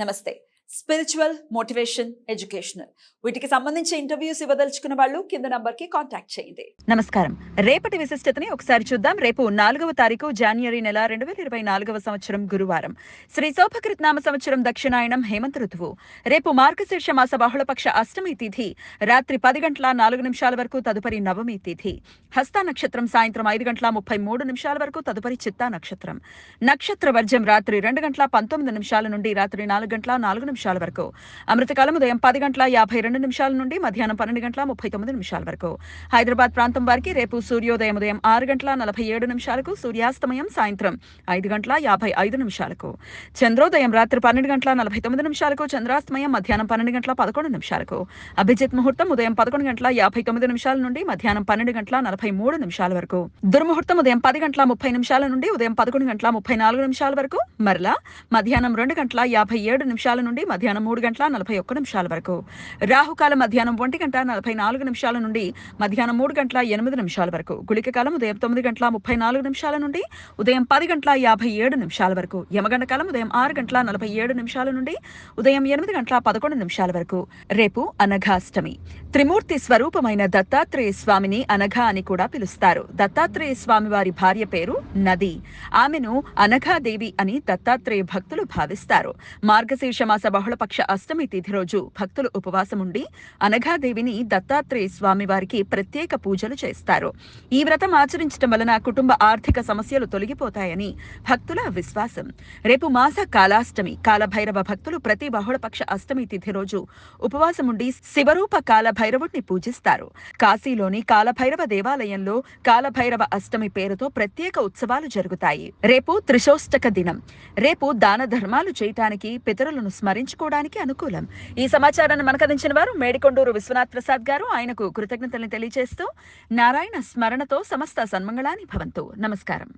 నమస్తే. Spiritual, motivation, educational వీటికి సంబంధించి ఇంటర్వ్యూస్ ఇవ్వదలుచుకున్న వాళ్ళు కింద నంబర్కి కాంటాక్ట్ చేయండి. నమస్కారం. రేపటి విశిష్టతని ఒకసారి చూద్దాం. రేపు 4వ తారీఖు జనవరి నెల 2024వ సంవత్సరం గురువారం. శ్రీ శోభకృత్నామ సంవత్సరం దక్షిణాయనం హేమంత ఋతువు. రేపు మార్గశీర్ష మాస బహుళపక్ష అష్టమి తిథి రాత్రి 10 గంటల 4 నిమిషాల వరకు, తదుపరి నవమి తిథి. హస్త నక్షత్రం సాయంత్రం 5 గంటల 33 నిమిషాల వరకు, తదుపరి చిత్తా నక్షత్రం. నక్షత్ర వర్జం రాత్రి 2 గంటల 19 నిమిషాల నుండి రాత్రి 4 గంటల 4 నిమిషాల వరకు. అమృతకాలం ఉదయం 10 గంటల 52 నిమిషాల నుండి మధ్యాహ్నం 12 గంటల 39 నిమిషాల వరకు. హైదరాబాద్ ప్రాంతం వారికి రేపు సూర్యోదయం ఉదయం 6 గంటల 47 నిమిషాలకు, సూర్యాస్తమయం సాయంత్రం 5 గంటల 55 నిమిషాలకు. చంద్రోదయం రాత్రి 12 గంటల 49 నిమిషాలకు, చంద్రాస్తమయం మధ్యాహ్నం 12 గంటల 11 నిమిషాలకు. అభిజిత్ ముహూర్తం ఉదయం 11 గంటల 59 నిమిషాల నుండి మధ్యాహ్నం 12 గంటల 43 నిమిషాల వరకు. దుర్ముహూర్తం ఉదయం 10 గంటల 30 నిమిషాల నుండి ఉదయం 11 గంటల 34 నిమిషాల వరకు. మరలా మధ్యాహ్నం 2 గంటల 57 నిమిషాల నుండి మధ్యాహ్నం 3 గంటల 41 నిమిషాల వరకు. రాహుకాలం మధ్యాహ్నం 1 గంట 44 నిమిషాల నుండి మధ్యాహ్నం 3 గంటల 8 నిమిషాల వరకు. గుళిక కాలం ఉదయం 9 గంటల 34 నిమిషాల నుండి ఉదయం 10 గంటల 57 నిమిషాల వరకు. యమగండ కాలం ఉదయం 6 గంటల 47 నిమిషాల నుండి ఉదయం 8 గంటల 11 నిమిషాల వరకు. రేపు అనఘాష్టమి. త్రిమూర్తి స్వరూపమైన దత్తాత్రేయ స్వామిని అనఘ అని కూడా పిలుస్తారు. దత్తాత్రేయ స్వామి వారి భార్య పేరు నది. ఆమెను అనఘాదేవి అని దత్తాత్రేయ భక్తులు భావిస్తారు. మార్గశీర్ష మాస బహుళపక్ష అష్టమి తిథి రోజు భక్తులు ఉపవాసం ఉండి అనఘాదేవిని దత్తాత్రేయ స్వామి వారికి ప్రత్యేక పూజలు చేస్తారు. ఈ వ్రతం ఆచరించడం వలన కుటుంబ ఆర్థిక సమస్యలు తొలగిపోతాయని భక్తుల విశ్వాసం. రేపు మాస కాలాష్టమి. కాలభైరవ భక్తులు ప్రతి బహుళపక్ష అష్టమి తిథి రోజు ఉపవాసం ఉండి శివరూప కాలభైరవుడిని పూజిస్తారు. కాశీలోని కాలభైరవ దేవాలయంలో కాలభైరవ అష్టమి పేరుతో ప్రత్యేక ఉత్సవాలు జరుగుతాయి. రేపు త్రిశోష్టక దినం. రేపు దాన ధర్మాలు చేయటానికి, పితరులను స్మరించుకోవడానికి అనుకూలం. ఈ సమాచారాన్ని మనకందించిన వారు మేడికొండూరు విశ్వనాథ్ ప్రసాద్ గారు. ఆయనకు కృతజ్ఞతల్ని తెలియజేస్తూ నారాయణ స్మరణతో సమస్త సన్మంగళాని భవంతు. నమస్కారం.